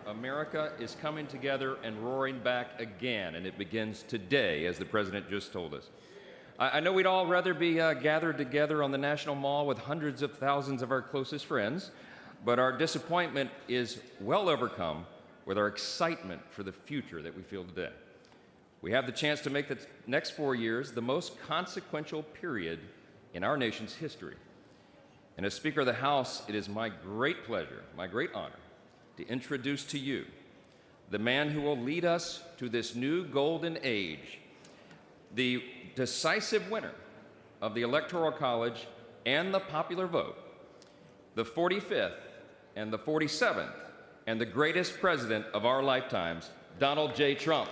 America is coming together and roaring back again, and it begins today, as the President just told us. I know we'd all rather be gathered together on the National Mall with hundreds of thousands of our closest friends, but our disappointment is well overcome with our excitement for the future that we feel today. We have the chance to make the next 4 years the most consequential period in our nation's history. And as Speaker of the House, it is my great pleasure, my great honor, to introduce to you the man who will lead us to this new golden age, the decisive winner of the Electoral College and the popular vote, the 45th and the 47th, and the greatest president of our lifetimes, Donald J. Trump.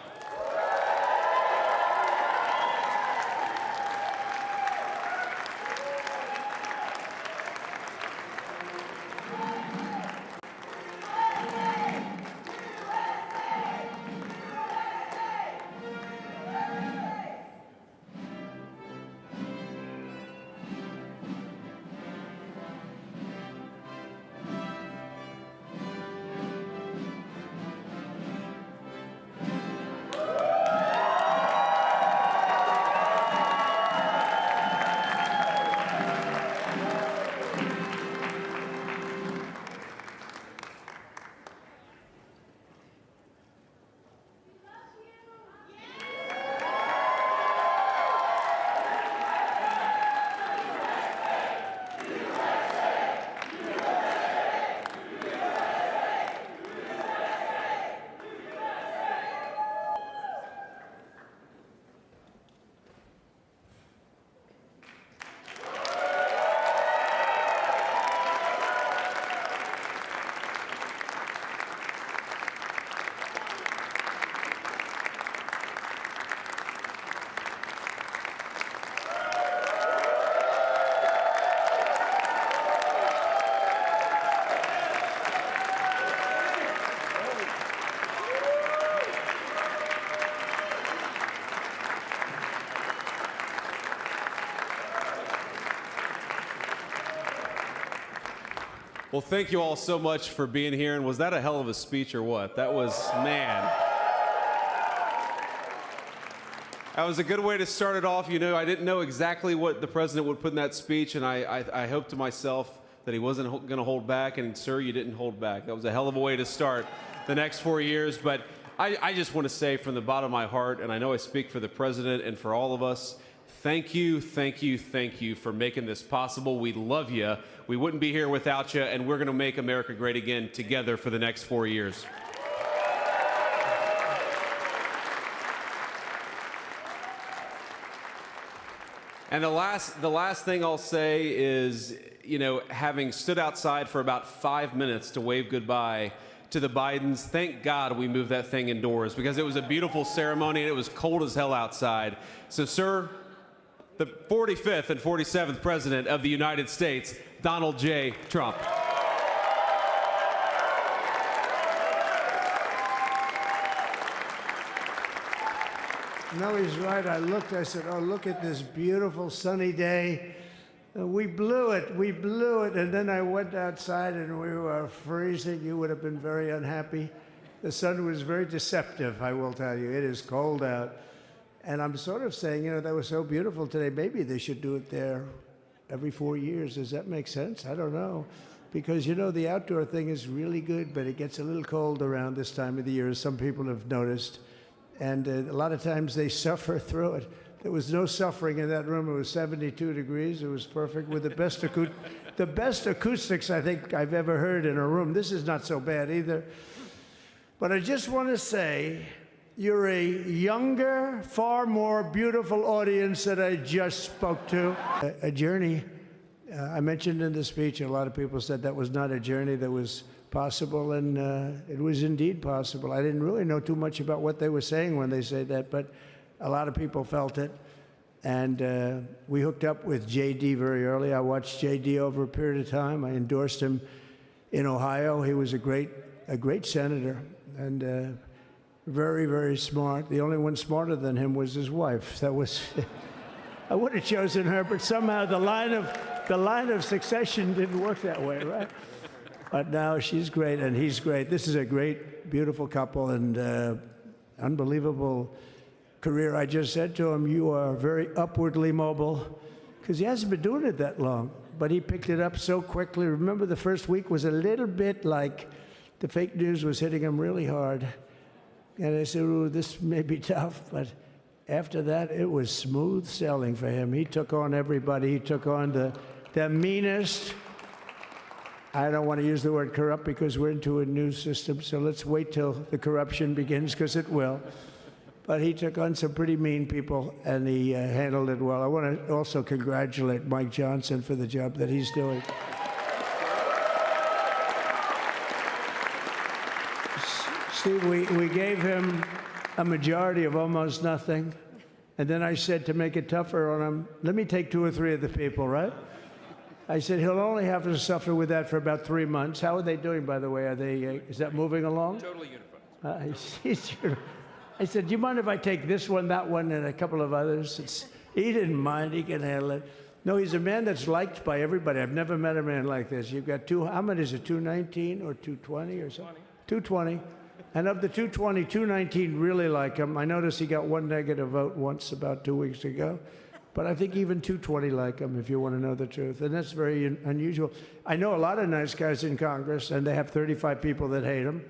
Well, thank you all so much for being here. And was that a hell of a speech or what? That was, man. That was a good way to start it off. You know, I didn't know exactly what the president would put in that speech, and I hoped to myself that he wasn't going to hold back, and sir, you didn't hold back. That was a hell of a way to start the next 4 years. But I just want to say from the bottom of my heart, and I know I speak for the president and for all of us, thank you, thank you, thank you for making this possible. We love you. We wouldn't be here without you, and we're going to make America great again together for the next 4 years. And the last thing I'll say is, you know, having stood outside for about 5 minutes to wave goodbye to the Bidens, thank God we moved that thing indoors, because it was a beautiful ceremony and it was cold as hell outside. So, sir, the 45th and 47th President of the United States, Donald J. Trump. No, he's right. I said, oh, look at this beautiful sunny day. We blew it, and then I went outside and we were freezing. You would have been very unhappy. The sun was very deceptive, I will tell you. It is cold out. And I'm sort of saying, you know, that was so beautiful today. Maybe they should do it there every 4 years. Does that make sense? I don't know. Because, you know, the outdoor thing is really good, but it gets a little cold around this time of the year, as some people have noticed. And a lot of times they suffer through it. There was no suffering in that room. It was 72 degrees. It was perfect with the best acoustics I think I've ever heard in a room. This is not so bad either. But I just want to say, you're a younger, far more beautiful audience that I just spoke to. A journey. I mentioned in the speech, a lot of people said that was not a journey that was possible, and it was indeed possible. I didn't really know too much about what they were saying when they said that, but a lot of people felt it. And we hooked up with J.D. very early. I watched J.D. over a period of time. I endorsed him in Ohio. He was a great senator, and very, very smart. The only one smarter than him was his wife. That was, I would have chosen her, but somehow the line of succession didn't work that way, right? But now she's great and he's great. This is a great, beautiful couple and unbelievable career. I just said to him, you are very upwardly mobile, because he hasn't been doing it that long, but he picked it up so quickly. Remember, the first week was a little bit like the fake news was hitting him really hard. And I said, ooh, this may be tough, but after that, it was smooth sailing for him. He took on everybody. He took on the meanest. I don't want to use the word corrupt because we're into a new system, so let's wait till the corruption begins, because it will. But he took on some pretty mean people, and he handled it well. I want to also congratulate Mike Johnson for the job that he's doing. Steve, we gave him a majority of almost nothing, and then I said to make it tougher on him, let me take 2 or 3 of the people, right? I said he'll only have to suffer with that for about 3 months. How are they doing, by the way? Are they? Is that moving along? Totally unified. I said, do you mind if I take this one, that one, and a couple of others? He didn't mind. He can handle it. No, he's a man that's liked by everybody. I've never met a man like this. You've got how many is it, 219 or 220 or something? 220. And of the 220, 219 really like him. I noticed he got 1 negative vote once about 2 weeks ago. But I think even 220 like him, if you want to know the truth. And that's very unusual. I know a lot of nice guys in Congress, and they have 35 people that hate him.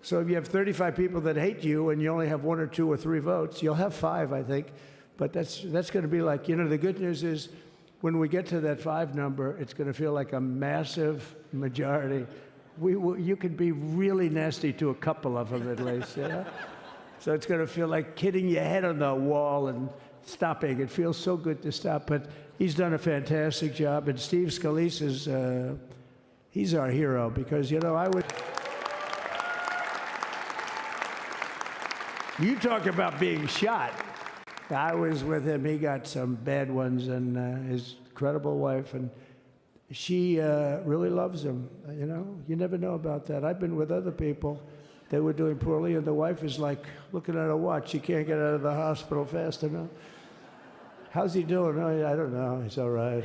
So if you have 35 people that hate you and you only have 1 or 2 or 3 votes, you'll have 5, I think. But that's going to be like, the good news is when we get to that 5 number, it's going to feel like a massive majority. You could be really nasty to a couple of them at least, So it's going to feel like hitting your head on the wall and stopping. It feels so good to stop, but he's done a fantastic job. And Steve Scalise is, he's our hero because, I would... You talk about being shot. I was with him. He got some bad ones, and his incredible wife, and she really loves him. You never know about that. I've been with other people. They were doing poorly, and the wife is like looking at her watch. She can't get out of the hospital fast enough. How's he doing? Oh, I don't know. He's all right.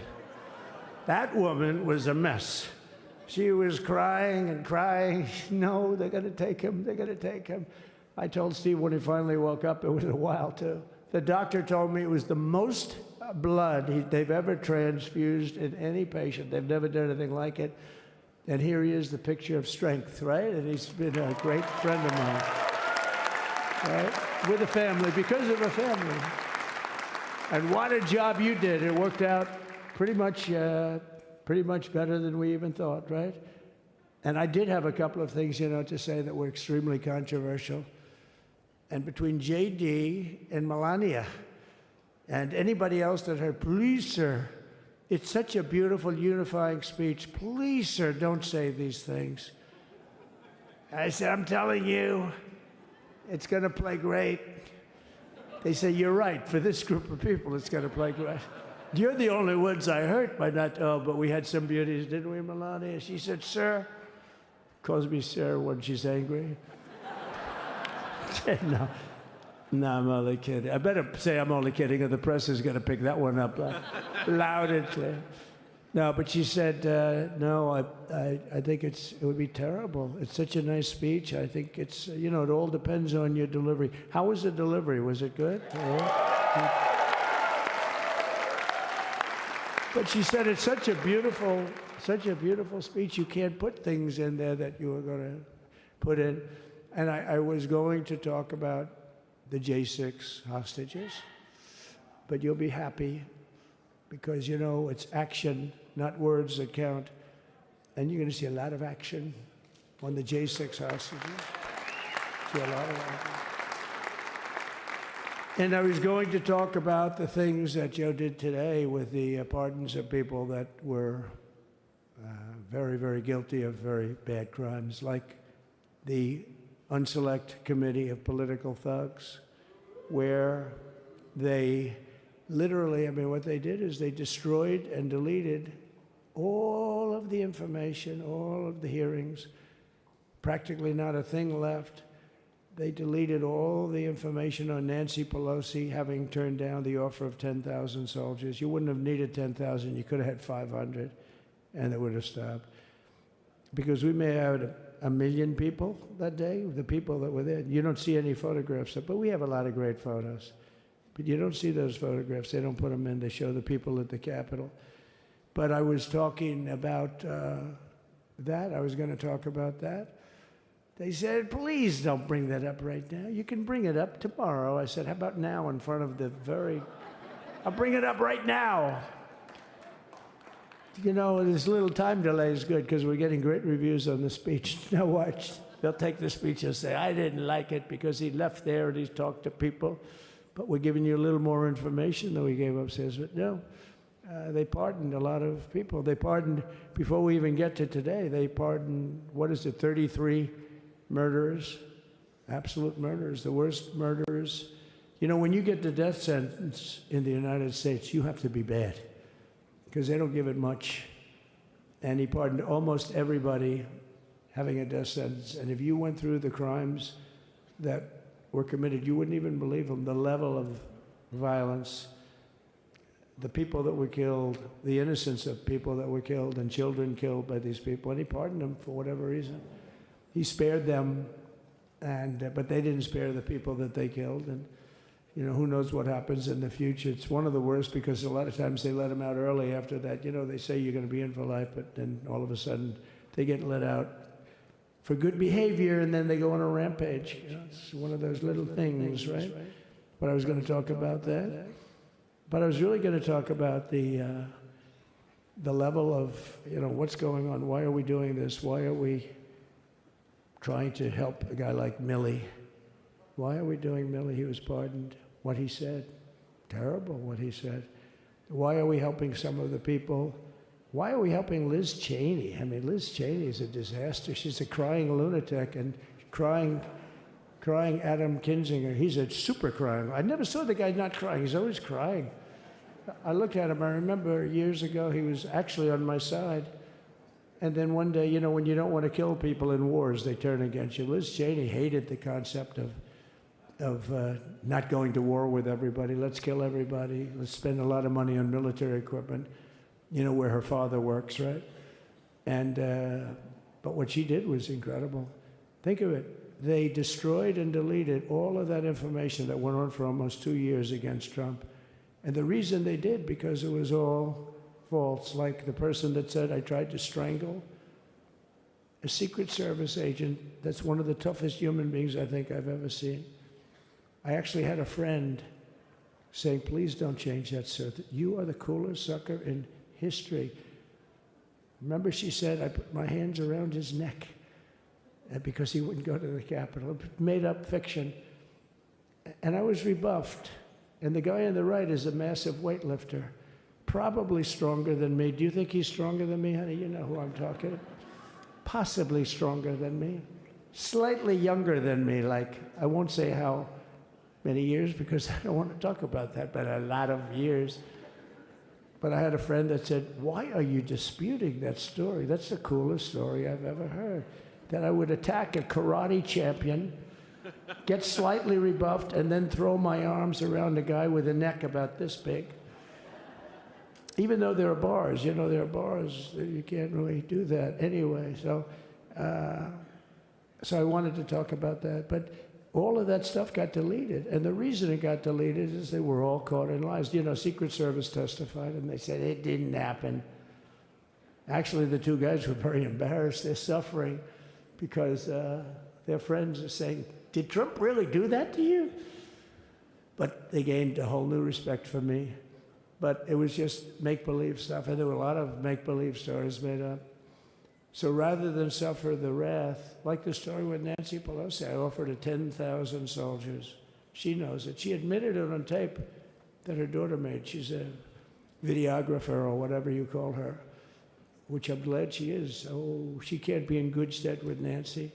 That woman was a mess. She was crying and crying. No, they're going to take him. They're going to take him. I told Steve when he finally woke up, it was a while, too. The doctor told me it was the most blood they've ever transfused in any patient. They've never done anything like it. And here he is, the picture of strength, right? And he's been a great friend of mine, right? With a family, because of a family. And what a job you did. It worked out pretty much better than we even thought, right? And I did have a couple of things, to say that were extremely controversial. And between J.D. and Melania and anybody else that heard, please, sir, it's such a beautiful, unifying speech. Please, sir, don't say these things. I said, I'm telling you, it's going to play great. They say, you're right. For this group of people, it's going to play great. You're the only ones I hurt by not, but we had some beauties, didn't we, Melania? She said, sir, calls me sir when she's angry. No, I'm only kidding. I better say I'm only kidding, or the press is going to pick that one up loud and clear. No, but she said, no, I think it would be terrible. It's such a nice speech. I think it's, it all depends on your delivery. How was the delivery? Was it good? But she said it's such a beautiful speech. You can't put things in there that you were going to put in. And I was going to talk about the J6 hostages, but you'll be happy because, it's action, not words that count. And you're going to see a lot of action on the J6 hostages. See a lot of action. And I was going to talk about the things that Joe did today with the pardons of people that were very, very guilty of very bad crimes, like the Unselect Committee of Political Thugs, where they literally, what they did is they destroyed and deleted all of the information, all of the hearings, practically not a thing left. They deleted all the information on Nancy Pelosi having turned down the offer of 10,000 soldiers. You wouldn't have needed 10,000. You could have had 500, and it would have stopped. because we may have had a million people that day, the people that were there. You don't see any photographs, but we have a lot of great photos. But you don't see those photographs. They don't put them in. They show the people at the Capitol. But I was talking about that. I was going to talk about that. They said, please don't bring that up right now. You can bring it up tomorrow. I said, how about now in front of the I'll bring it up right now. You know, this little time delay is good because we're getting great reviews on the speech. Now watch. They'll take the speech and say, I didn't like it because he left there and he talked to people. But we're giving you a little more information than we gave upstairs. But no, they pardoned a lot of people. They pardoned, before we even get to today, they pardoned, 33 murderers, absolute murderers, the worst murderers. You know, when you get the death sentence in the United States, you have to be bad because they don't give it much. And he pardoned almost everybody having a death sentence. And if you went through the crimes that were committed, you wouldn't even believe them, the level of violence, the people that were killed, the innocence of people that were killed, and children killed by these people. And he pardoned them for whatever reason. He spared them, but they didn't spare the people that they killed. And you know, who knows what happens in the future. It's one of the worst because a lot of times they let them out early after that. You know, they say you're going to be in for life, but then all of a sudden they get let out for good behavior, and then they go on a rampage. You know, it's one of those little things, right? But I was going to talk about that. But I was really going to talk about the level of, you know, what's going on. Why are we doing this? Why are we trying to help a guy like Milley? Why are we doing Milley? He was pardoned. What he said, terrible what he said. Why are we helping some of the people? Why are we helping Liz Cheney? I mean, Liz Cheney is a disaster. She's a crying lunatic and crying Adam Kinzinger. He's a super crying. I never saw the guy not crying. He's always crying. I looked at him. I remember years ago he was actually on my side. And then one day, you know, when you don't want to kill people in wars, they turn against you. Liz Cheney hated the concept of not going to war with everybody. Let's kill everybody. Let's spend a lot of money on military equipment. You know, where her father works, right? And but what she did was incredible. Think of it. They destroyed and deleted all of that information that went on for almost 2 years against Trump. And the reason they did, because it was all false. Like the person that said, I tried to strangle a Secret Service agent. That's one of the toughest human beings I think I've ever seen. I actually had a friend saying, please don't change that, sir. You are the coolest sucker in history. Remember, she said, I put my hands around his neck because he wouldn't go to the Capitol. Made up fiction. And I was rebuffed. And the guy on the right is a massive weightlifter, probably stronger than me. Do you think he's stronger than me, honey? You know who I'm talking about. Possibly stronger than me. Slightly younger than me, like, I won't say how many years because I don't want to talk about that, but a lot of years. But I had a friend that said, why are you disputing that story? That's the coolest story I've ever heard. That I would attack a karate champion, get slightly rebuffed, and then throw my arms around a guy with a neck about this big. Even though there are bars, you know, there are bars, you can't really do that anyway. So I wanted to talk about that. But all of that stuff got deleted. And the reason it got deleted is they were all caught in lies. You know, Secret Service testified, and they said it didn't happen. Actually, the two guys were very embarrassed. They're suffering because their friends are saying, did Trump really do that to you? But they gained a whole new respect for me. But it was just make-believe stuff, and there were a lot of make-believe stories made up. So rather than suffer the wrath, like the story with Nancy Pelosi, I offered her 10,000 soldiers. She knows it. She admitted it on tape that her daughter made. She's a videographer or whatever you call her, which I'm glad she is. Oh, she can't be in good stead with Nancy.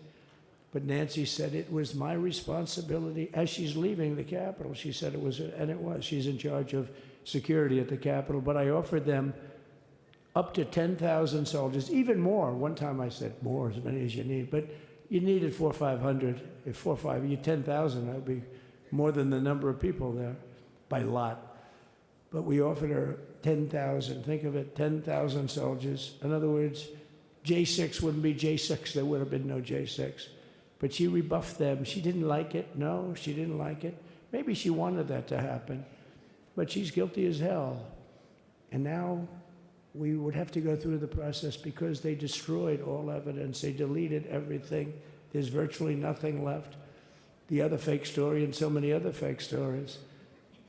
But Nancy said it was my responsibility as she's leaving the Capitol. She said it was, and it was. She's in charge of security at the Capitol. But I offered them up to 10,000 soldiers, even more. One time I said more, as many as you need. But you needed 400 or 500. If 4 or 5, you 10,000, that would be more than the number of people there by lot. But we offered her 10,000. Think of it, 10,000 soldiers. In other words, J6 wouldn't be J6. There would have been no J6. But she rebuffed them. She didn't like it. No, she didn't like it. Maybe she wanted that to happen. But she's guilty as hell. And now we would have to go through the process because they destroyed all evidence. They deleted everything. There's virtually nothing left. The other fake story and so many other fake stories.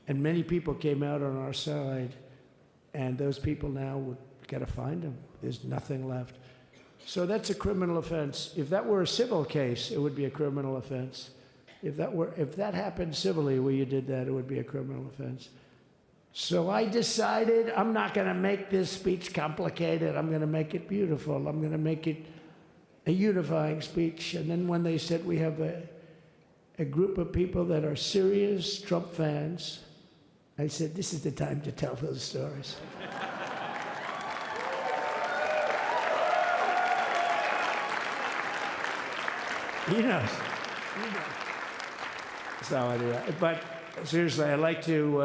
And many people came out on our side. And those people now would got to find them. There's nothing left. So that's a criminal offense. If that were a civil case, it would be a criminal offense. If that happened civilly where you did that, it would be a criminal offense. So I decided I'm not going to make this speech complicated. I'm going to make it beautiful. I'm going to make it a unifying speech. And then when they said we have a group of people that are serious Trump fans, I said, this is the time to tell those stories. He knows. So anyway, but seriously, I'd like to,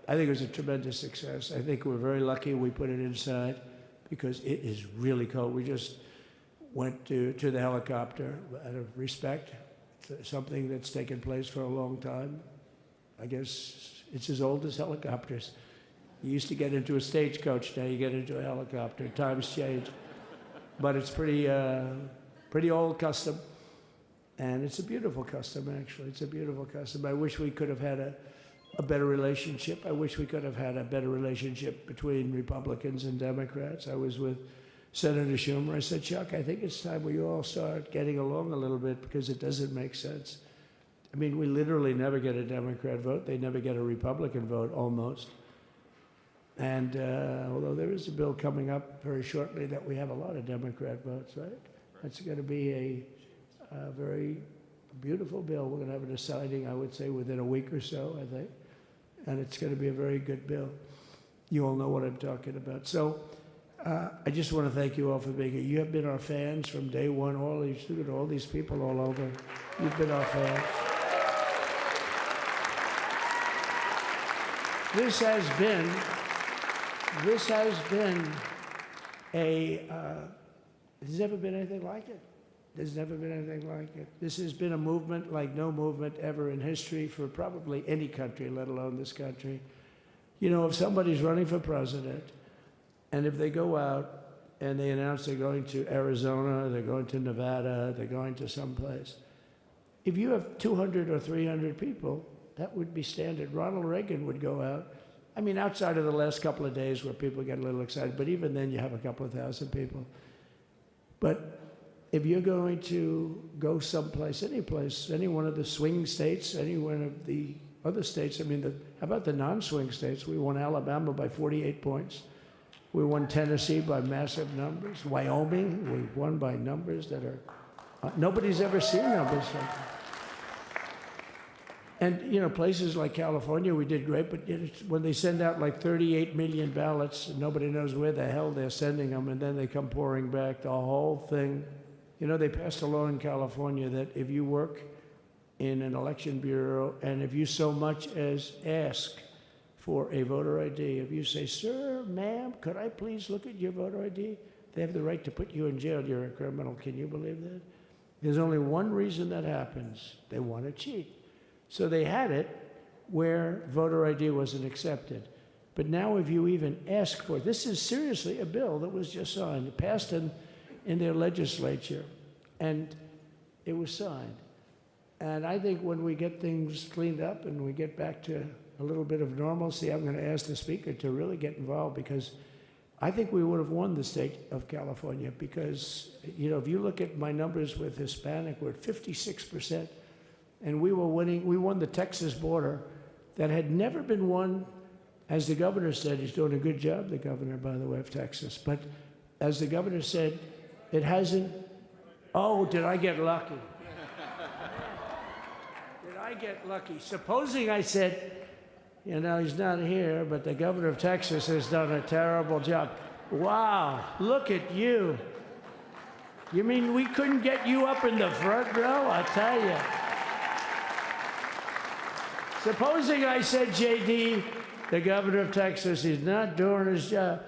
I think it was a tremendous success. I think we're very lucky we put it inside because it is really cold. We just went to the helicopter out of respect. It's something that's taken place for a long time. I guess it's as old as helicopters. You used to get into a stagecoach, now you get into a helicopter. Times change. But it's pretty old custom. And it's a beautiful custom, actually. It's a beautiful custom. I wish we could have had a better relationship. I wish we could have had a better relationship between Republicans and Democrats. I was with Senator Schumer. I said, Chuck, I think it's time we all start getting along a little bit because it doesn't make sense. I mean, we literally never get a Democrat vote. They never get a Republican vote, almost. And although there is a bill coming up very shortly that we have a lot of Democrat votes, right? That's going to be a very beautiful bill. We're going to have a deciding, I would say, within a week or so, I think. And it's going to be a very good bill. You all know what I'm talking about. So I just want to thank you all for being here. You have been our fans from day one. All these people all over. You've been our fans. This has been there's never been anything like it. There's never been anything like it. This has been a movement like no movement ever in history for probably any country, let alone this country. You know, if somebody's running for president, and if they go out and they announce they're going to Arizona, they're going to Nevada, they're going to someplace, if you have 200 or 300 people, that would be standard. Ronald Reagan would go out. I mean, outside of the last couple of days where people get a little excited, but even then you have a couple of thousand people. But if you're going to go someplace, any place, any one of the swing states, any one of the other states, I mean, how about the non-swing states? We won Alabama by 48 points. We won Tennessee by massive numbers. Wyoming, we won by numbers that are, nobody's ever seen numbers like that. And, you know, places like California, we did great, but when they send out like 38 million ballots, nobody knows where the hell they're sending them, and then they come pouring back, the whole thing. You know, they passed a law in California that if you work in an election bureau and if you so much as ask for a voter ID, if you say, sir, ma'am, could I please look at your voter ID? They have the right to put you in jail. You're a criminal. Can you believe that? There's only one reason that happens. They want to cheat. So they had it where voter ID wasn't accepted. But now if you even ask for it, this is seriously a bill that was just signed. It passed in their legislature, and it was signed. And I think when we get things cleaned up and we get back to a little bit of normalcy, I'm going to ask the speaker to really get involved, because I think we would have won the state of California, because, you know, if you look at my numbers with Hispanic, we're at 56%, and we won the Texas border that had never been won. As the governor said, he's doing a good job, the governor, by the way, of Texas, but as the governor said, it hasn't. Oh, did I get lucky? Did I get lucky? Supposing I said, you know, he's not here, but the governor of Texas has done a terrible job. Wow, look at you. You mean we couldn't get you up in the front row? I tell you. Supposing I said, JD, the governor of Texas, he's not doing his job.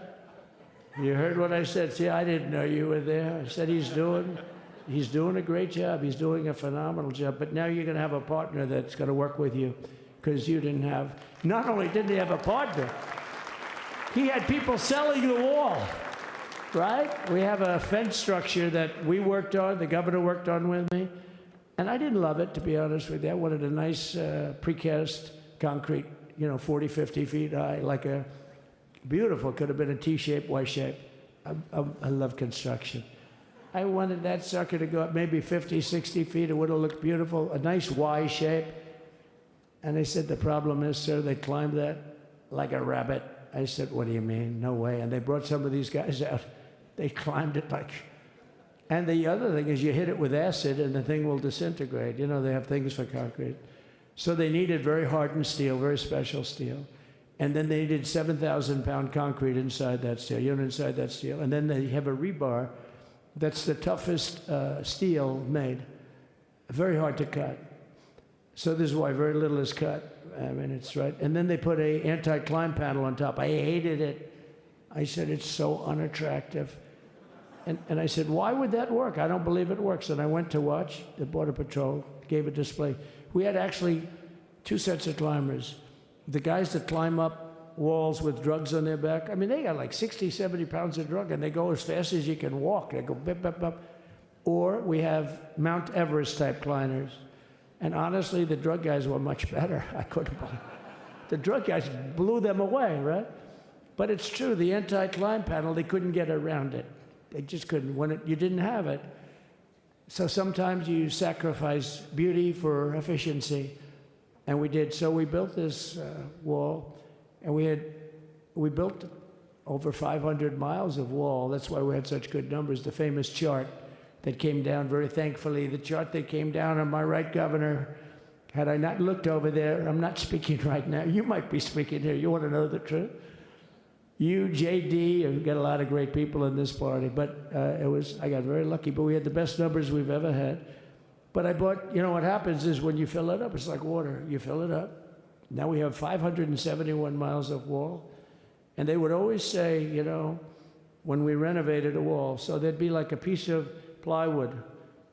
You heard what I said. See, I didn't know you were there. I said he's doing a great job. He's doing a phenomenal job. But now you're going to have a partner that's going to work with you because you didn't have, not only didn't he have a partner, he had people selling the wall, right? We have a fence structure that we worked on, the governor worked on with me. And I didn't love it, to be honest with you. I wanted a nice precast concrete, 40, 50 feet high, like a beautiful, could have been a T-shape, Y-shape. I love construction. I wanted that sucker to go up maybe 50, 60 feet. It would have looked beautiful, a nice Y shape. And they said, the problem is, sir, they climbed that like a rabbit. I said, what do you mean? No way. And they brought some of these guys out. They climbed it like... And the other thing is you hit it with acid and the thing will disintegrate. They have things for concrete. So they needed very hardened steel, very special steel. And then they needed 7,000-pound concrete inside that steel, inside that steel. And then they have a rebar that's the toughest steel made. Very hard to cut. So this is why very little is cut. I mean, it's right. And then they put a anti-climb panel on top. I hated it. I said, it's so unattractive. And I said, why would that work? I don't believe it works. And I went to watch the Border Patrol, gave a display. We had actually 2 sets of climbers. The guys that climb up walls with drugs on their back, I mean, they got like 60, 70 pounds of drug, and they go as fast as you can walk. They go bip, bip, bip. Or we have Mount Everest-type climbers. And honestly, the drug guys were much better. I couldn't believe it. The drug guys blew them away, right? But it's true, the anti-climb panel, they couldn't get around it. They just couldn't. You didn't have it. So sometimes you sacrifice beauty for efficiency. And we did. So we built this wall, and we built over 500 miles of wall. That's why we had such good numbers. The famous chart that came down, very thankfully, the chart that came down on my right, Governor. Had I not looked over there, I'm not speaking right now. You might be speaking here. You want to know the truth? You, JD, you've got a lot of great people in this party, but I got very lucky, but we had the best numbers we've ever had. But I bought, what happens is when you fill it up, it's like water. You fill it up. Now we have 571 miles of wall. And they would always say, when we renovated a wall, so there'd be like a piece of plywood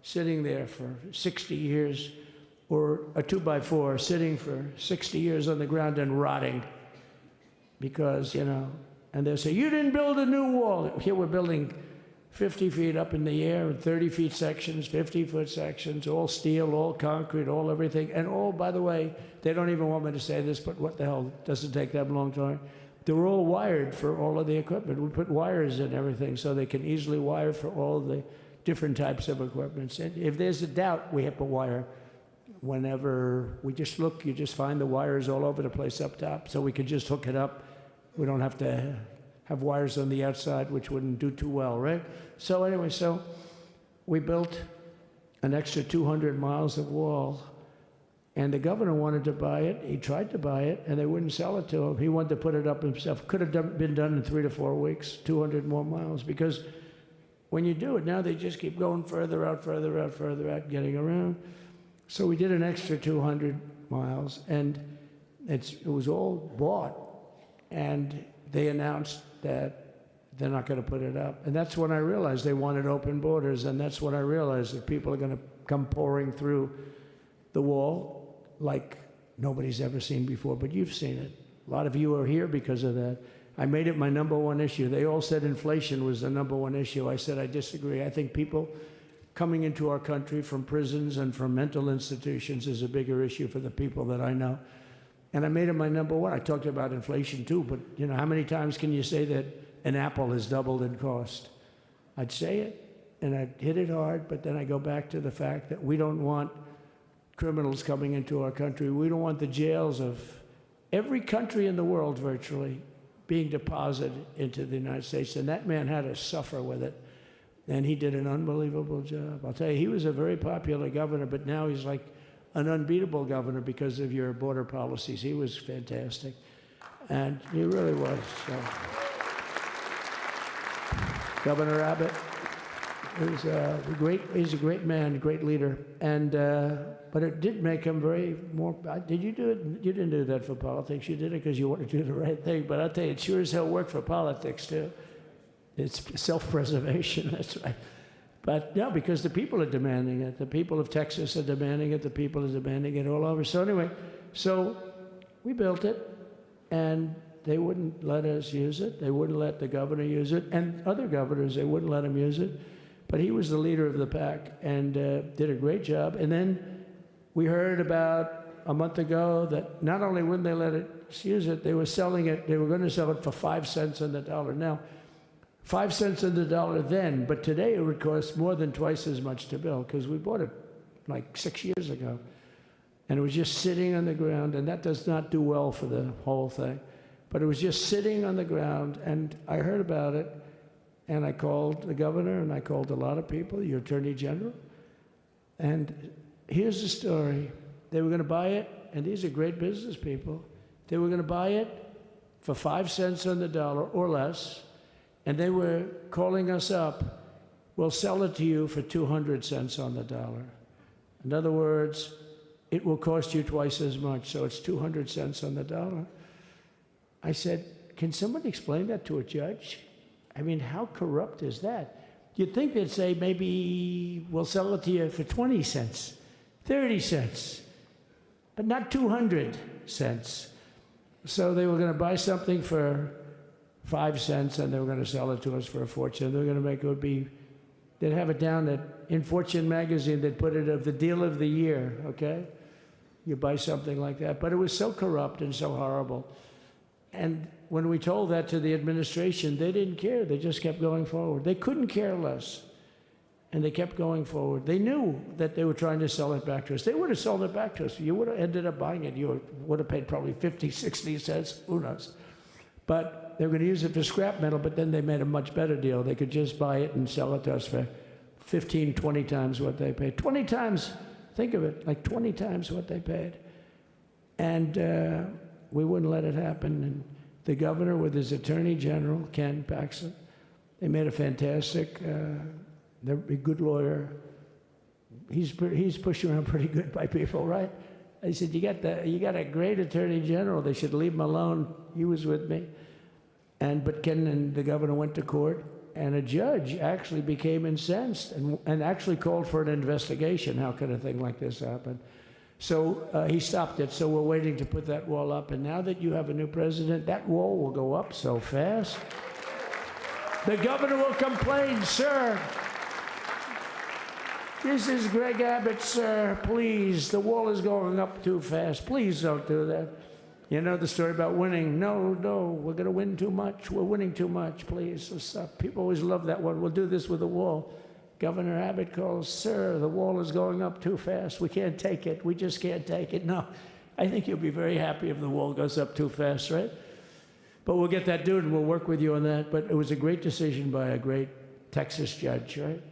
sitting there for 60 years, or a 2x4 sitting for 60 years on the ground and rotting. Because, and they'll say, you didn't build a new wall. Here we're building 50 feet up in the air, 30 feet sections, 50-foot sections, all steel, all concrete, all everything. And all, by the way, they don't even want me to say this, but what the hell, doesn't take that long time. They're all wired for all of the equipment. We put wires in everything so they can easily wire for all the different types of equipment. And if there's a doubt, we have a wire. Whenever we just look, you just find the wires all over the place up top, so we can just hook it up. We don't have to have wires on the outside, which wouldn't do too well, right? So anyway, so we built an extra 200 miles of wall, and the governor wanted to buy it. He tried to buy it, and they wouldn't sell it to him. He wanted to put it up himself. Could have been done in 3 to 4 weeks, 200 more miles, because when you do it, now they just keep going further out, further out, further out, getting around. So we did an extra 200 miles, and it was all bought. And they announced that they're not going to put it up. And that's when I realized they wanted open borders, and that's when I realized that people are going to come pouring through the wall like nobody's ever seen before. But you've seen it. A lot of you are here because of that. I made it my #1 issue. They all said inflation was the #1 issue. I said I disagree. I think people coming into our country from prisons and from mental institutions is a bigger issue for the people that I know. And I made it my #1. I talked about inflation too, but how many times can you say that an apple has doubled in cost? I'd say it, and I'd hit it hard, but then I go back to the fact that we don't want criminals coming into our country. We don't want the jails of every country in the world virtually being deposited into the United States. And that man had to suffer with it. And he did an unbelievable job. I'll tell you, he was a very popular governor, but now he's like an unbeatable governor because of your border policies. He was fantastic. And he really was. So. Governor Abbott is he's a great man, great leader. And but it did make him did you do it? You didn't do that for politics. You did it because you wanted to do the right thing. But I'll tell you, it sure as hell worked for politics too. It's self-preservation, that's right. But no, because the people are demanding it. The people of Texas are demanding it. The people are demanding it all over. So anyway, so we built it, and they wouldn't let us use it. They wouldn't let the governor use it. And other governors, they wouldn't let him use it. But he was the leader of the pack and did a great job. And then we heard about a month ago that not only wouldn't they let us use it, they were selling it, they were going to sell it for 5 cents on the dollar. Now, 5 cents on the dollar then, but today it would cost more than twice as much to build because we bought it like 6 years ago. And it was just sitting on the ground, and that does not do well for the whole thing. But it was just sitting on the ground, and I heard about it, and I called the governor, and I called a lot of people, your attorney general. And here's the story. They were going to buy it, and these are great business people. They were going to buy it for 5 cents on the dollar or less, and they were calling us up, we'll sell it to you for 200 cents on the dollar. In other words, it will cost you twice as much, so it's 200 cents on the dollar. I said, can somebody explain that to a judge? I mean, how corrupt is that? You'd think they'd say, maybe we'll sell it to you for 20 cents, 30 cents, but not 200 cents. So they were going to buy something for 5 cents, and they were going to sell it to us for a fortune. They were going to make it would be, they'd have it down that in Fortune magazine, they'd put it of the deal of the year, okay? You buy something like that. But it was so corrupt and so horrible. And when we told that to the administration, they didn't care. They just kept going forward. They couldn't care less. And they kept going forward. They knew that they were trying to sell it back to us. They would have sold it back to us. You would have ended up buying it. You would have paid probably 50, 60 cents, who knows. But they were going to use it for scrap metal, but then they made a much better deal. They could just buy it and sell it to us for 15, 20 times what they paid. 20 times, think of it, like 20 times what they paid. And we wouldn't let it happen. And the governor with his attorney general, Ken Paxton, they made a fantastic, they're a good lawyer. He's pushed around pretty good by people, right? I said, you got a great attorney general. They should leave him alone. He was with me. But Ken and the governor went to court, and a judge actually became incensed and actually called for an investigation. How could a thing like this happen? So he stopped it. So we're waiting to put that wall up. And now that you have a new president, that wall will go up so fast. The governor will complain, sir. This is Greg Abbott, sir. Please, the wall is going up too fast. Please don't do that. You know the story about winning. No, we're going to win too much. We're winning too much. Please, stop. People always love that one. We'll do this with the wall. Governor Abbott calls, sir, the wall is going up too fast. We can't take it. We just can't take it. No, I think you'll be very happy if the wall goes up too fast, right? But we'll get that done, and we'll work with you on that. But it was a great decision by a great Texas judge, right?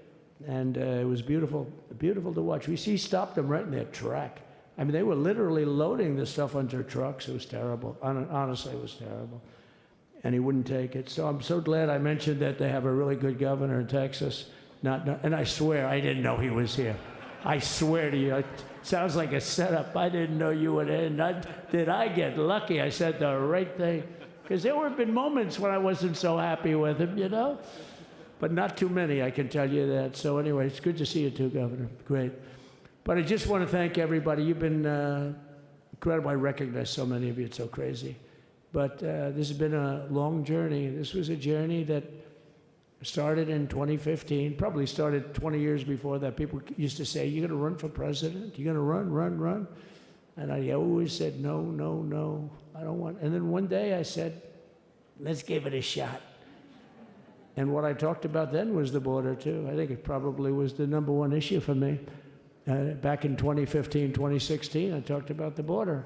And it was beautiful, beautiful to watch. He stopped them right in their track. I mean, they were literally loading this stuff onto trucks. It was terrible. Honestly, it was terrible. And he wouldn't take it. So I'm so glad I mentioned that they have a really good governor in Texas. And I swear, I didn't know he was here. I swear to you, it sounds like a setup. I didn't know you would end. Did I get lucky? I said the right thing. Because there have been moments when I wasn't so happy with him, you know? But not too many, I can tell you that. So anyway, it's good to see you too, Governor. Great. But I just want to thank everybody. You've been incredible. I recognize so many of you. It's so crazy. But this has been a long journey. This was a journey that started in 2015, probably started 20 years before that. People used to say, you're going to run for president? You're going to run? And I always said, no, I don't want. And then one day I said, let's give it a shot. And what I talked about then was the border, too. I think it probably was the #1 issue for me. Back in 2015, 2016, I talked about the border.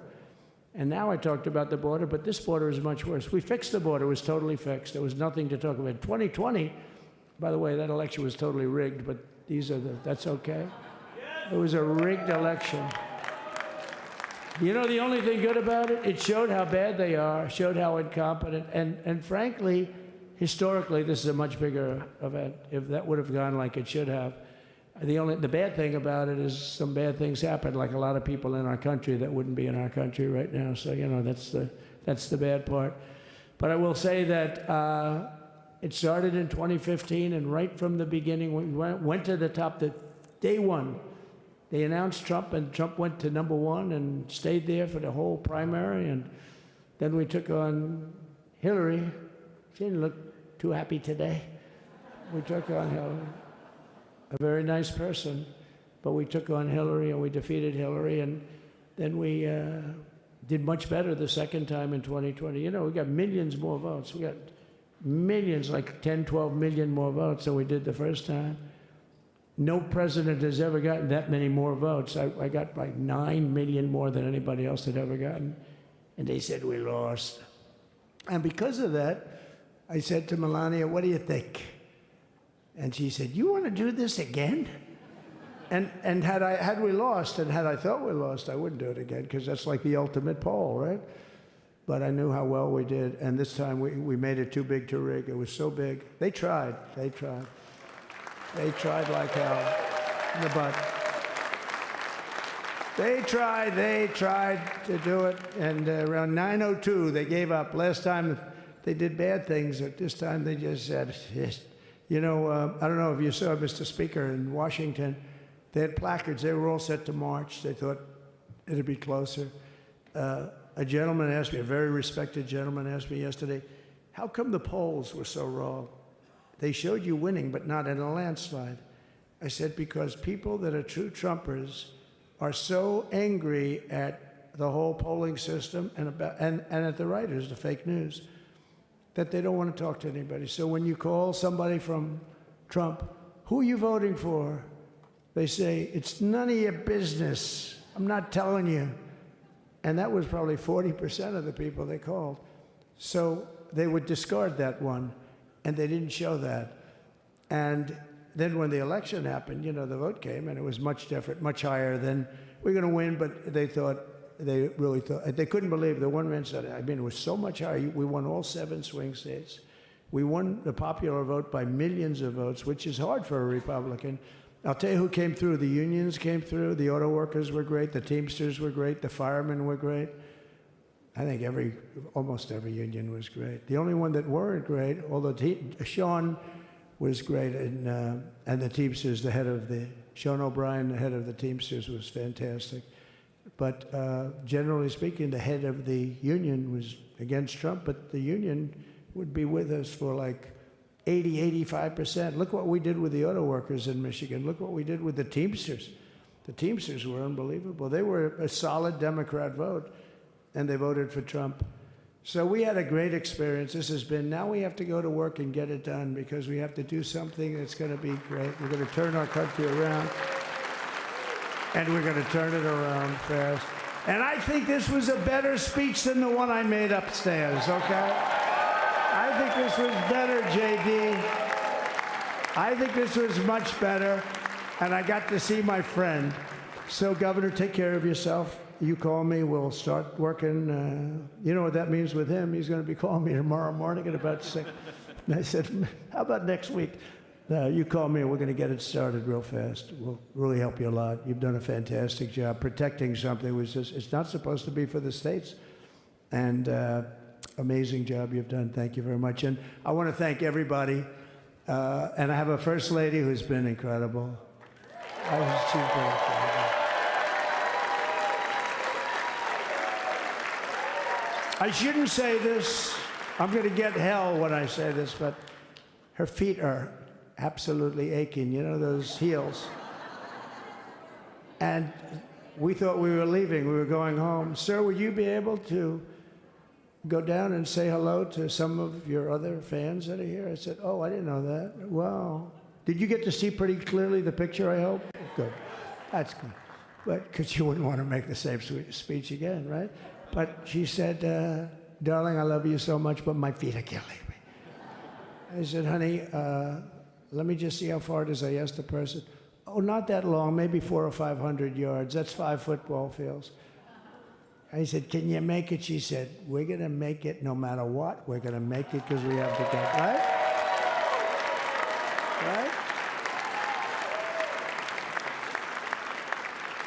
And now I talked about the border, but this border is much worse. We fixed the border. It was totally fixed. There was nothing to talk about. 2020, by the way, that election was totally rigged, but that's okay. It was a rigged election. You know the only thing good about it? It showed how bad they are, showed how incompetent, and frankly, historically, this is a much bigger event. If that would have gone like it should have. The bad thing about it is some bad things happened, like a lot of people in our country that wouldn't be in our country right now. So, you know, that's the bad part. But I will say that It started in 2015, and right from the beginning, we went to the top. Day one, they announced Trump, and Trump went to number one and stayed there for the whole primary. And then we took on Hillary. She didn't look too happy today. We took on Hillary, a very nice person, but we took on Hillary and we defeated Hillary, and then we did much better the second time in 2020. You know, we got millions more votes. We got millions, like 10, 12 million more votes than we did the first time. No president has ever gotten that many more votes. I got like 9 million more than anybody else had ever gotten. And they said we lost. And because of that, I said to Melania, what do you think? And she said, you want to do this again? And had we lost, and had I thought we lost, I wouldn't do it again, because that's like the ultimate poll, right? But I knew how well we did, and this time we made it too big to rig. It was so big. They tried. They tried like hell in the butt. They tried to do it, and around 9:02 they gave up. Last time they did bad things, but this time they just said, you know, I don't know if you saw, Mr. Speaker, in Washington, they had placards. They were all set to march. They thought it'd be closer. A gentleman asked me, a very respected gentleman asked me yesterday, how come the polls were so wrong? They showed you winning, but not in a landslide. I said, because people that are true Trumpers are so angry at the whole polling system and at the writers, the fake news, that they don't want to talk to anybody. So when you call somebody from Trump, who are you voting for? They say, it's none of your business. I'm not telling you. And that was probably 40% of the people they called. So they would discard that one, and they didn't show that. And then when the election happened, you know, the vote came, and it was much different, much higher than, we're going to win, but they really thought, they couldn't believe, the one man said, I mean, it was so much higher. We won all 7 swing states. We won the popular vote by millions of votes, which is hard for a Republican. I'll tell you who came through. The unions came through. The auto workers were great. The Teamsters were great. The firemen were great. I think almost every union was great. The only one that weren't great, although Sean was great, and the Teamsters, Sean O'Brien, the head of the Teamsters, was fantastic. But generally speaking, the head of the union was against Trump, but the union would be with us for like 80, 85%. Look what we did with the auto workers in Michigan. Look what we did with the Teamsters. The Teamsters were unbelievable. They were a solid Democrat vote, and they voted for Trump. So we had a great experience. Now we have to go to work and get it done, because we have to do something that's going to be great. We're going to turn our country around, and we're going to turn it around fast. And I think this was a better speech than the one I made upstairs, okay? I think this was better, JD. I think this was much better, and I got to see my friend. So, Governor, take care of yourself. You call me, we'll start working. You know what that means with him? He's going to be calling me tomorrow morning at about 6. And I said, how about next week? You call me, and we're going to get it started real fast. We'll really help you a lot. You've done a fantastic job protecting something which it's not supposed to be for the states. And amazing job you've done. Thank you very much. And I want to thank everybody. And I have a First Lady who's been incredible. She's been incredible. I shouldn't say this. I'm going to get hell when I say this, but her feet are absolutely aching. You know, those heels. And we thought we were leaving. We were going home. Sir, would you be able to go down and say hello to some of your other fans that are here? I said, oh, I didn't know that. Wow. Did you get to see pretty clearly the picture, I hope? Good. That's good. But because you wouldn't want to make the same speech again, right? But she said, darling, I love you so much, but my feet are killing me. I said, honey, let me just see how far it is. I asked the person. Oh, not that long, maybe 400 or 500 yards. That's 5 football fields. I said, can you make it? She said, we're going to make it no matter what. We're going to make it because we have to get, right? Right?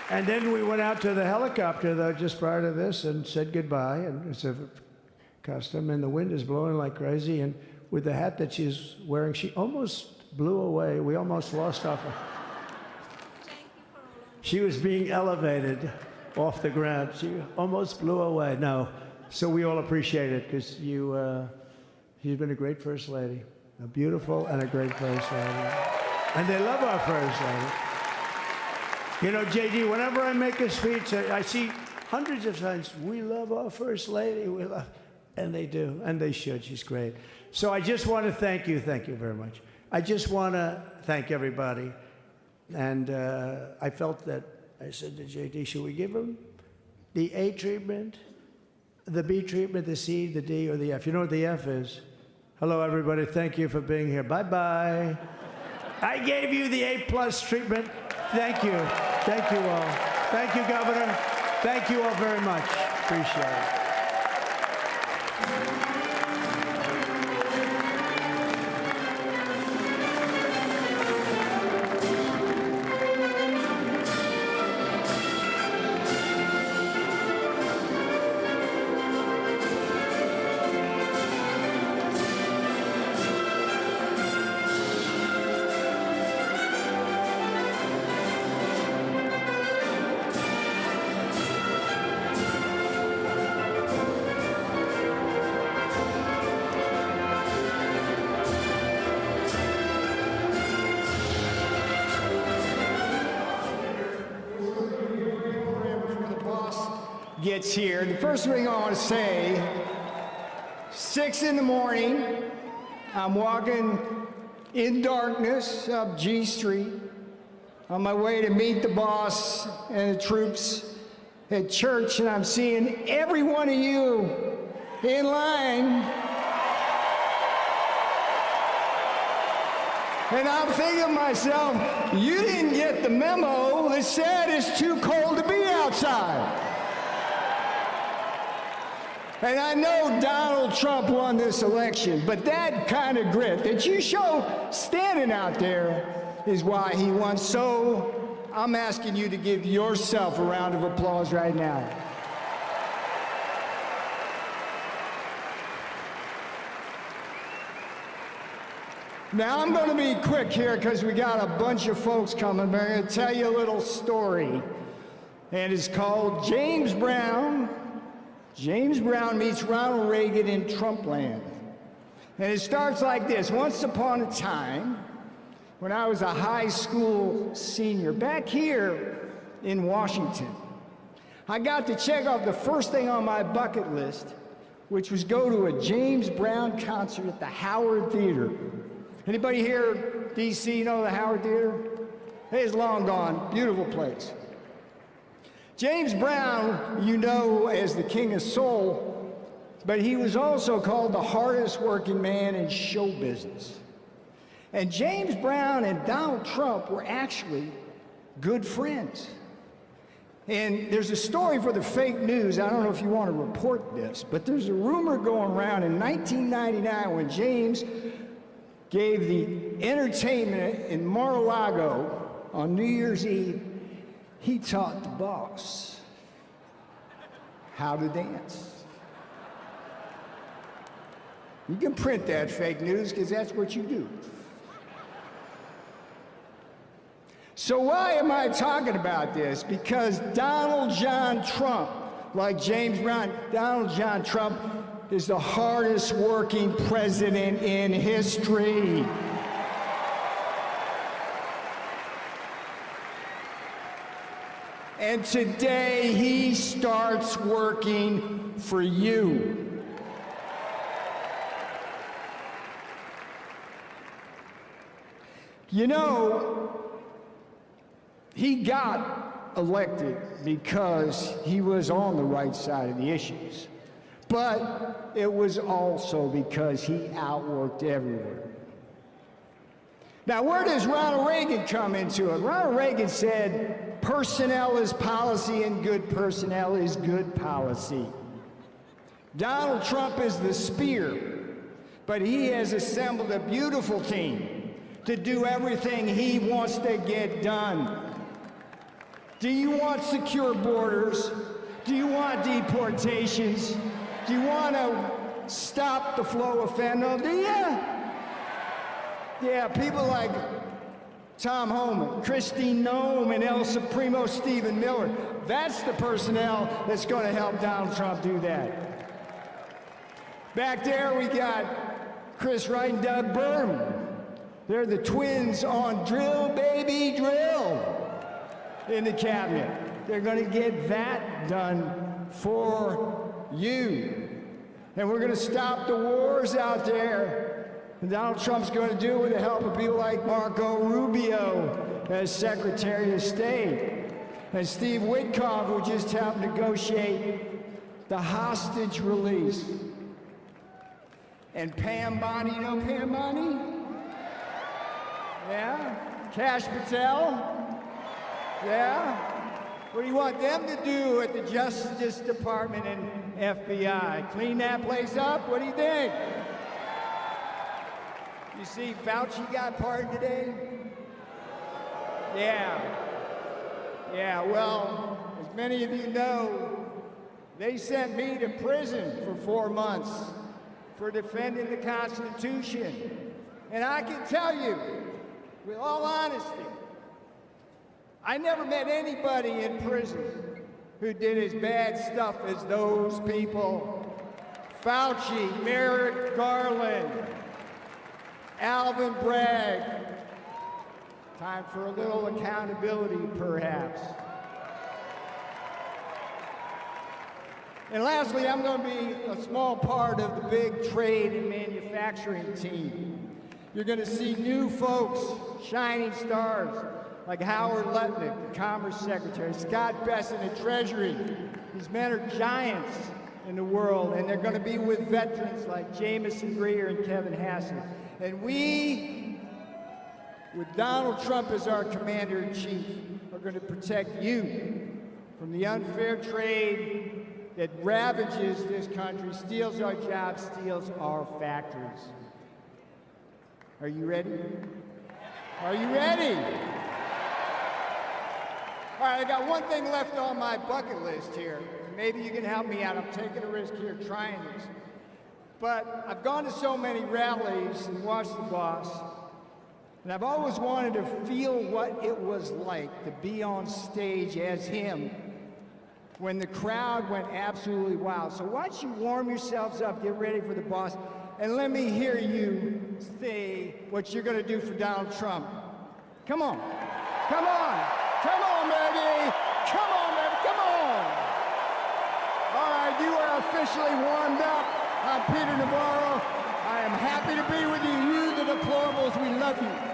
And then we went out to the helicopter, though, just prior to this, and said goodbye. And it's a custom, and the wind is blowing like crazy. And with the hat that she's wearing. She almost blew away. We almost lost our... She was being elevated off the ground. She almost blew away. No. So we all appreciate it because you've been a great First Lady. A beautiful and a great First Lady. And they love our First Lady. You know, JD, whenever I make a speech, I see hundreds of times, we love our First Lady, we love, and they do, and they should. She's great. So I just want to thank you very much. I just want to thank everybody. And I felt that, I said to JD, should we give him the A treatment, the B treatment, the C, the D, or the F? You know what the F is? Hello, everybody. Thank you for being here. Bye-bye. I gave you the A+ treatment. Thank you. Thank you all. Thank you, Governor. Thank you all very much. Appreciate it. Gets here. The first thing I want to say, 6 in the morning, I'm walking in darkness up G Street on my way to meet the boss and the troops at church, and I'm seeing every one of you in line. And I'm thinking to myself, you didn't get the memo that said it's too cold to be outside. And I know Donald Trump won this election, but that kind of grit that you show standing out there is why he won. So I'm asking you to give yourself a round of applause right now. Now I'm going to be quick here because we got a bunch of folks coming. But I'm going to tell you a little story, and it's called James Brown. James Brown meets Ronald Reagan in Trumpland. And it starts like this. Once upon a time, when I was a high school senior, back here in Washington, I got to check off the first thing on my bucket list, which was go to a James Brown concert at the Howard Theater. Anybody here, D.C., know the Howard Theater? It's long gone. Beautiful place. James Brown, you know as the King of Soul, but he was also called the hardest working man in show business. And James Brown and Donald Trump were actually good friends. And there's a story for the fake news. I don't know if you want to report this, but there's a rumor going around in 1999 when James gave the entertainment in Mar-a-Lago on New Year's Eve. He taught the boss how to dance. You can print that fake news because that's what you do. So why am I talking about this? Because Donald John Trump, like James Brown, Donald John Trump is the hardest working president in history. And today he starts working for you. You know, he got elected because he was on the right side of the issues. But it was also because he outworked everywhere. Now, where does Ronald Reagan come into it? Ronald Reagan said, personnel is policy and good personnel is good policy. Donald Trump is the spear, but he has assembled a beautiful team to do everything he wants to get done. Do you want secure borders? Do you want deportations? Do you want to stop the flow of fentanyl, do ya? Yeah, people like Tom Homan, Christine Nome, and El Supremo Stephen Miller. That's the personnel that's going to help Donald Trump do that. Back there, we got Chris Wright and Doug Burgum. They're the twins on Drill Baby Drill in the cabinet. They're going to get that done for you. And we're going to stop the wars out there. And Donald Trump's going to do it with the help of people like Marco Rubio as Secretary of State, and Steve Witkoff, who just helped negotiate the hostage release. And Pam Bondi, you know Pam Bondi? Yeah? Kash Patel? Yeah? What do you want them to do at the Justice Department and FBI? Clean that place up? What do you think? You see Fauci got pardoned today? Yeah. Yeah, well, as many of you know, they sent me to prison for 4 months for defending the Constitution. And I can tell you, with all honesty, I never met anybody in prison who did as bad stuff as those people. Fauci, Merrick Garland, Alvin Bragg. Time for a little accountability, perhaps. And lastly, I'm going to be a small part of the big trade and manufacturing team. You're going to see new folks, shining stars, like Howard Lutnick, the Commerce Secretary, Scott Bessent at Treasury. These men are giants in the world, and they're going to be with veterans like Jameson Greer and Kevin Hassett. And we, with Donald Trump as our commander-in-chief, are going to protect you from the unfair trade that ravages this country, steals our jobs, steals our factories. Are you ready? Are you ready? All right, I got one thing left on my bucket list here. Maybe you can help me out. I'm taking a risk here trying this. But I've gone to so many rallies and watched the boss, and I've always wanted to feel what it was like to be on stage as him when the crowd went absolutely wild. So why don't you warm yourselves up, get ready for the boss, and let me hear you say what you're going to do for Donald Trump. Come on. Come on. Come on, baby. Come on, baby. Come on. All right, you are officially warmed up. I'm Peter Navarro. I am happy to be with you. You, the deplorables, we love you.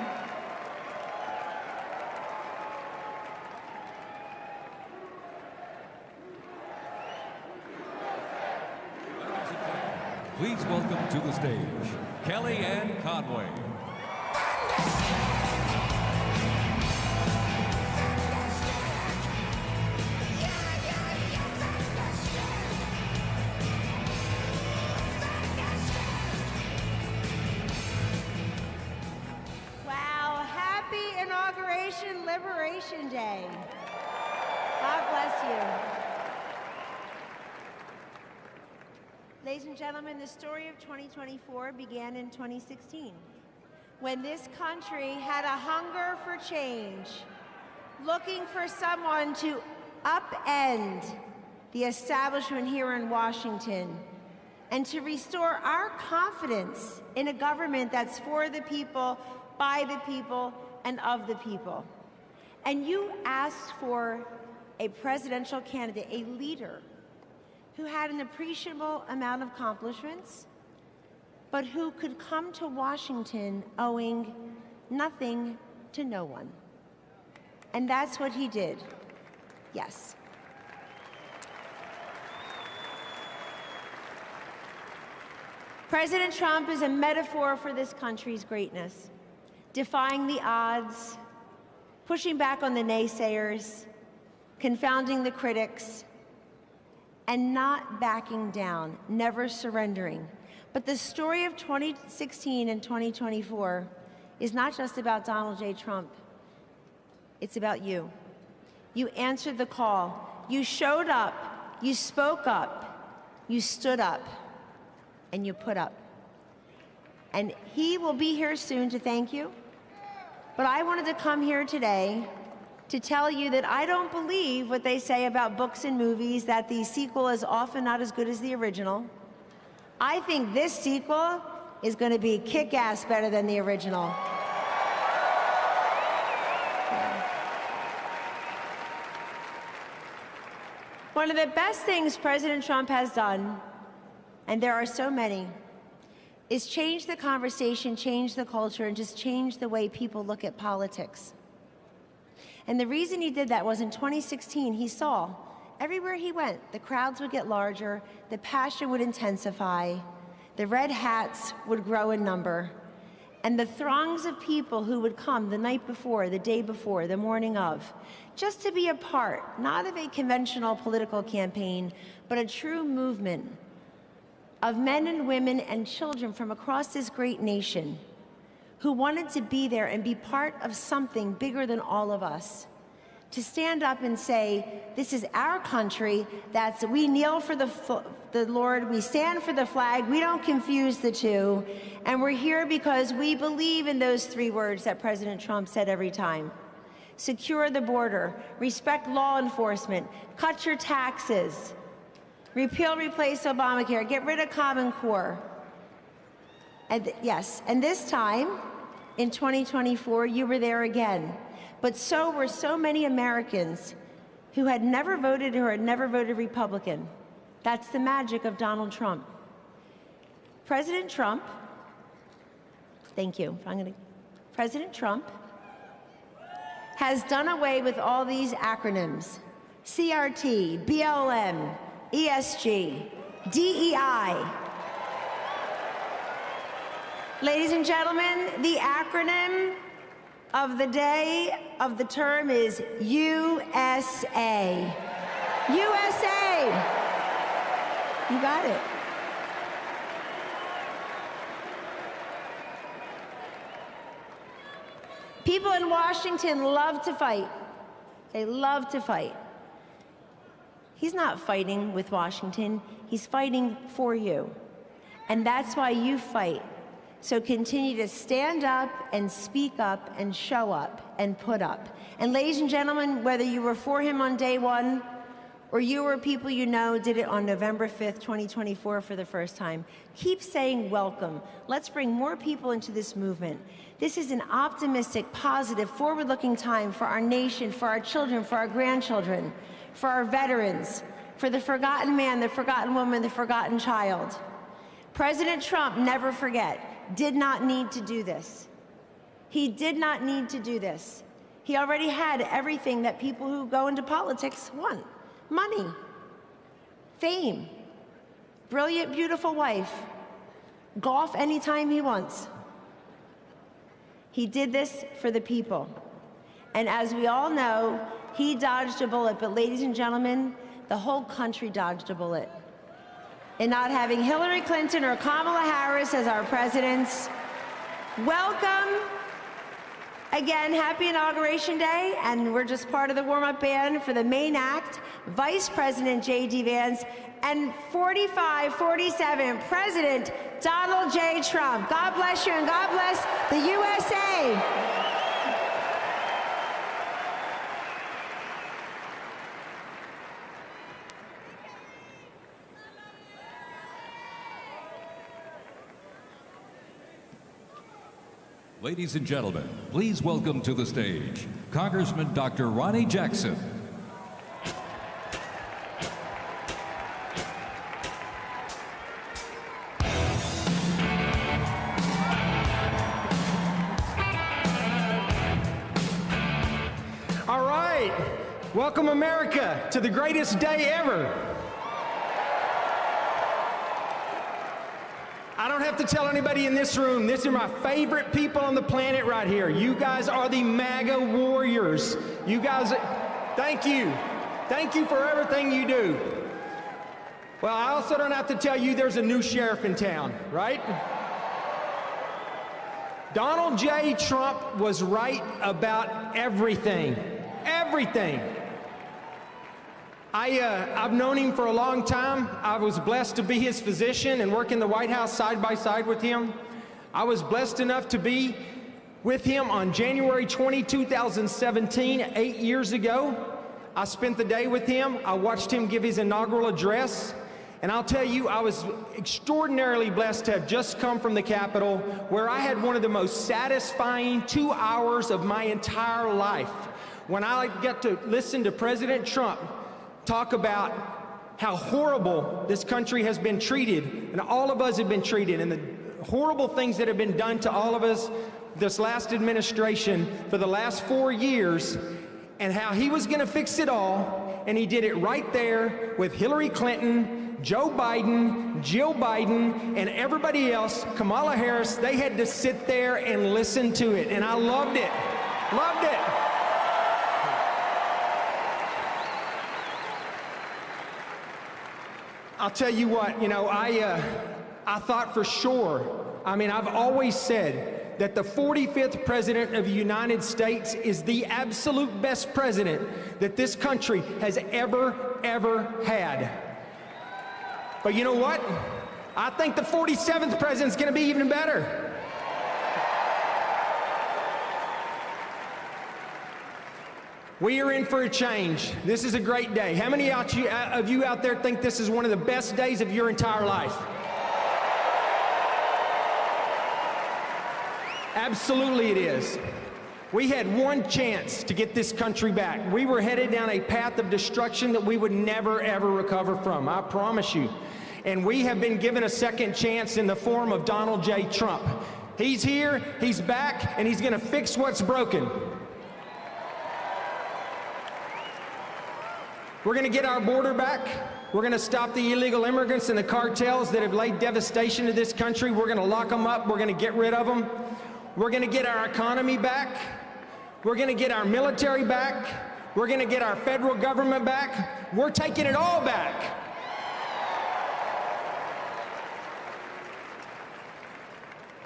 Please welcome to the stage, Kellyanne Conway. Wow, happy Inauguration Liberation Day. God bless you. Ladies and gentlemen, the story of 2024 began in 2016, when this country had a hunger for change, looking for someone to upend the establishment here in Washington and to restore our confidence in a government that's for the people, by the people, and of the people. And you asked for a presidential candidate, a leader, who had an appreciable amount of accomplishments, but who could come to Washington owing nothing to no one. And that's what he did. Yes. President Trump is a metaphor for this country's greatness, defying the odds, pushing back on the naysayers, confounding the critics, and not backing down, never surrendering. But the story of 2016 and 2024 is not just about Donald J. Trump. It's about you. You answered the call. You showed up. You spoke up. You stood up. and you put up. And he will be here soon to thank you. But I wanted to come here today to tell you that I don't believe what they say about books and movies, that the sequel is often not as good as the original. I think this sequel is going to be kick-ass better than the original. One of the best things President Trump has done, and there are so many, is change the conversation, change the culture, and just change the way people look at politics. And the reason he did that was in 2016, he saw everywhere he went, the crowds would get larger, the passion would intensify, the red hats would grow in number, and the throngs of people who would come the night before, the day before, the morning of, just to be a part, not of a conventional political campaign, but a true movement of men and women and children from across this great nation who wanted to be there and be part of something bigger than all of us. To stand up and say, this is our country, we kneel for the Lord, we stand for the flag, we don't confuse the two, and we're here because we believe in those three words that President Trump said every time. Secure the border, respect law enforcement, cut your taxes, repeal, replace Obamacare, get rid of Common Core. And yes, and this time, in 2024, you were there again. But so were so many Americans who had never voted or had never voted Republican. That's the magic of Donald Trump. President Trump, thank you. President Trump has done away with all these acronyms: CRT, BLM, ESG, DEI. Ladies and gentlemen, the acronym of the day of the term is USA. USA! You got it. People in Washington love to fight. They love to fight. He's not fighting with Washington, he's fighting for you. And that's why you fight. So continue to stand up and speak up and show up and put up. And ladies and gentlemen, whether you were for him on day one or you or people you know did it on November 5th, 2024 for the first time, keep saying welcome. Let's bring more people into this movement. This is an optimistic, positive, forward-looking time for our nation, for our children, for our grandchildren, for our veterans, for the forgotten man, the forgotten woman, the forgotten child. President Trump, never forget, did not need to do this. He did not need to do this. He already had everything that people who go into politics want: money, fame, brilliant, beautiful wife, golf anytime he wants. He did this for the people. And as we all know, he dodged a bullet, but ladies and gentlemen, the whole country dodged a bullet in not having Hillary Clinton or Kamala Harris as our presidents. Welcome. Again, happy Inauguration Day, and we're just part of the warm-up band for the main act, Vice President J.D. Vance, and 45-47, President Donald J. Trump. God bless you, and God bless the USA. Ladies and gentlemen, please welcome to the stage Congressman Dr. Ronnie Jackson. All right, welcome America to the greatest day ever. I don't have to tell anybody in this room, these are my favorite people on the planet right here. You guys are the MAGA warriors. You guys, thank you. Thank you for everything you do. Well, I also don't have to tell you there's a new sheriff in town, right? Donald J. Trump was right about everything. Everything. I've known him for a long time. I was blessed to be his physician and work in the White House side by side with him. I was blessed enough to be with him on January 20, 2017, 8 years ago. I spent the day with him. I watched him give his inaugural address. And I'll tell you, I was extraordinarily blessed to have just come from the Capitol, where I had one of the most satisfying 2 hours of my entire life, when I get to listen to President Trump talk about how horrible this country has been treated, and all of us have been treated, and the horrible things that have been done to all of us this last administration for the last 4 years, and how he was going to fix it all, and he did it right there with Hillary Clinton, Joe Biden, Jill Biden, and everybody else, Kamala Harris. They had to sit there and listen to it, and I loved it. Loved it. I'll tell you what, I thought for sure, I've always said that the 45th President of the United States is the absolute best president that this country has ever had. But you know what? I think the 47th president's gonna be even better. We are in for a change. This is a great day. How many of you out there think this is one of the best days of your entire life? Absolutely it is. We had one chance to get this country back. We were headed down a path of destruction that we would never, ever recover from, I promise you. And we have been given a second chance in the form of Donald J. Trump. He's here, he's back, and he's gonna fix what's broken. We're gonna get our border back. We're gonna stop the illegal immigrants and the cartels that have laid devastation to this country. We're gonna lock them up, we're gonna get rid of them. We're gonna get our economy back. We're gonna get our military back. We're gonna get our federal government back. We're taking it all back.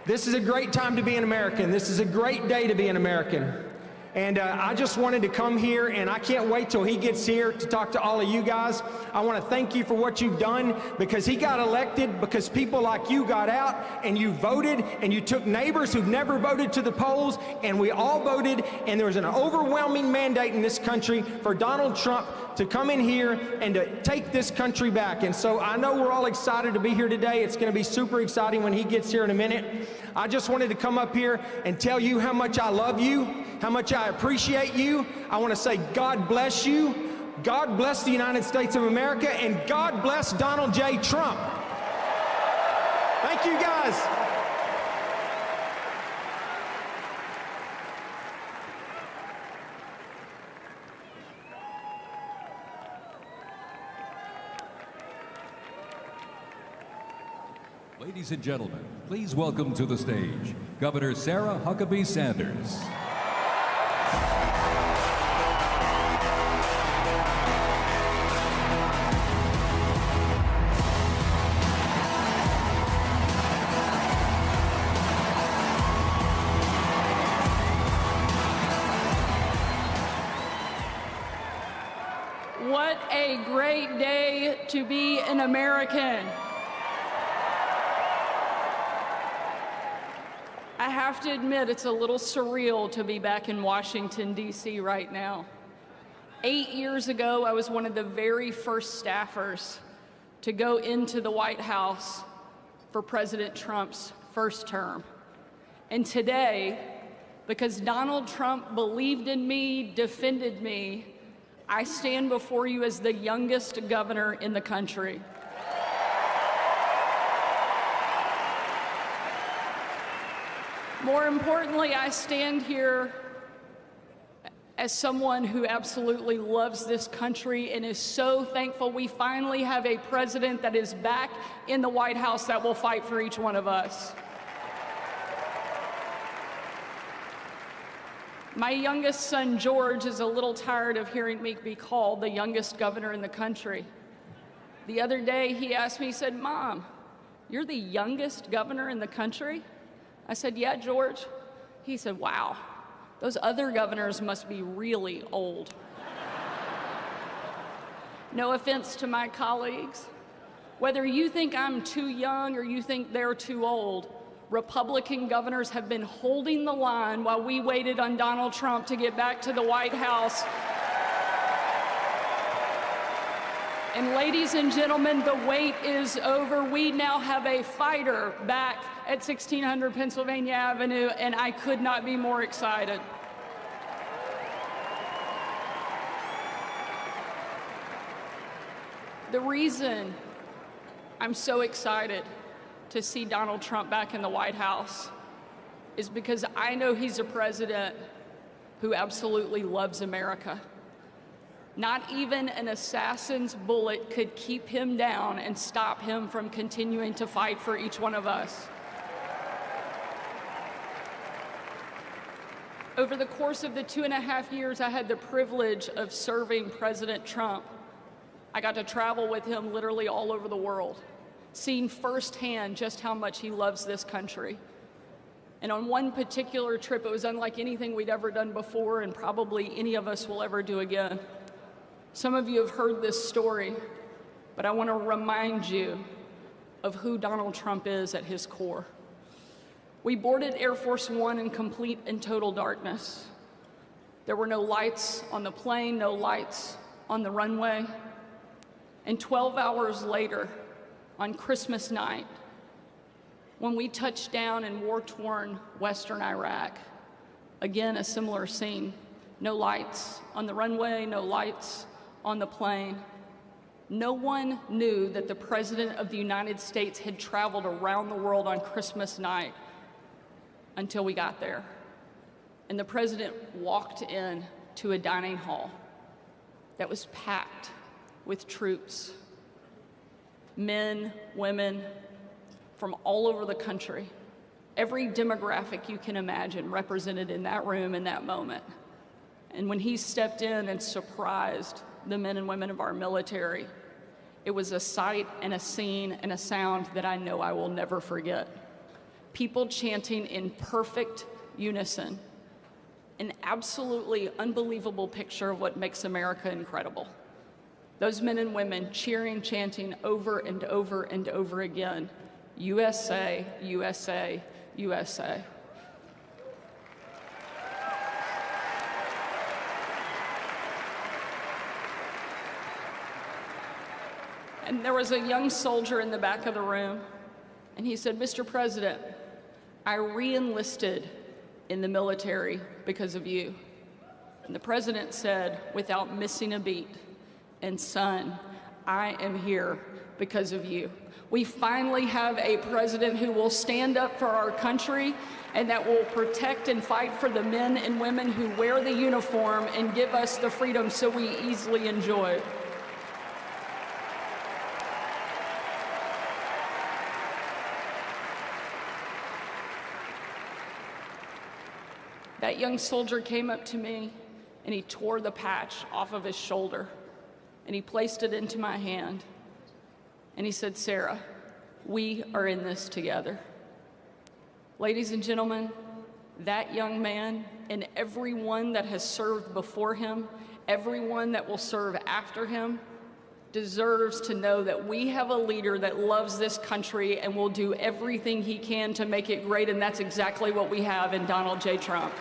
This is a great time to be an American. This is a great day to be an American. And I just wanted to come here, and I can't wait till he gets here to talk to all of you guys. I want to thank you for what you've done, because he got elected because people like you got out and you voted, and you took neighbors who've never voted to the polls, and we all voted, and there was an overwhelming mandate in this country for Donald Trump to come in here and to take this country back. And so I know we're all excited to be here today. It's going to be super exciting when he gets here in a minute. I just wanted to come up here and tell you how much I love you, how much I appreciate you. I want to say God bless you, God bless the United States of America, and God bless Donald J. Trump. Thank you, guys. Ladies and gentlemen, please welcome to the stage Governor Sarah Huckabee Sanders. What a great day to be an American. I have to admit, it's a little surreal to be back in Washington, D.C. right now. 8 years ago, I was one of the very first staffers to go into the White House for President Trump's first term. And today, because Donald Trump believed in me, defended me, I stand before you as the youngest governor in the country. More importantly, I stand here as someone who absolutely loves this country and is so thankful we finally have a president that is back in the White House that will fight for each one of us. My youngest son, George, is a little tired of hearing me be called the youngest governor in the country. The other day, he asked me, he said, "Mom, you're the youngest governor in the country?" I said, "Yeah, George." He said, "Wow, those other governors must be really old." No offense to my colleagues. Whether you think I'm too young or you think they're too old, Republican governors have been holding the line while we waited on Donald Trump to get back to the White House. And ladies and gentlemen, the wait is over. We now have a fighter back at 1600 Pennsylvania Avenue, and I could not be more excited. The reason I'm so excited to see Donald Trump back in the White House is because I know he's a president who absolutely loves America. Not even an assassin's bullet could keep him down and stop him from continuing to fight for each one of us. Over the course of the 2.5 years I had the privilege of serving President Trump, I got to travel with him literally all over the world, seeing firsthand just how much he loves this country. And on one particular trip, it was unlike anything we'd ever done before and probably any of us will ever do again. Some of you have heard this story, but I want to remind you of who Donald Trump is at his core. We boarded Air Force One in complete and total darkness. There were no lights on the plane, no lights on the runway. And 12 hours later, on Christmas night, when we touched down in war-torn Western Iraq, again, a similar scene. No lights on the runway, no lights on the plane. No one knew that the President of the United States had traveled around the world on Christmas night until we got there. And the President walked in to a dining hall that was packed with troops, men, women from all over the country. Every demographic you can imagine represented in that room in that moment. And when he stepped in and surprised the men and women of our military, it was a sight and a scene and a sound that I know I will never forget. People chanting in perfect unison, an absolutely unbelievable picture of what makes America incredible. Those men and women cheering, chanting over and over and over again, USA, USA, USA. And there was a young soldier in the back of the room, and he said, "Mr. President, I re-enlisted in the military because of you." And the president said, without missing a beat, "And son, I am here because of you." We finally have a president who will stand up for our country and that will protect and fight for the men and women who wear the uniform and give us the freedom so we easily enjoy. That young soldier came up to me and he tore the patch off of his shoulder and he placed it into my hand and he said, "Sarah, we are in this together." Ladies and gentlemen, that young man and everyone that has served before him, everyone that will serve after him, deserves to know that we have a leader that loves this country and will do everything he can to make it great, and that's exactly what we have in Donald J. Trump.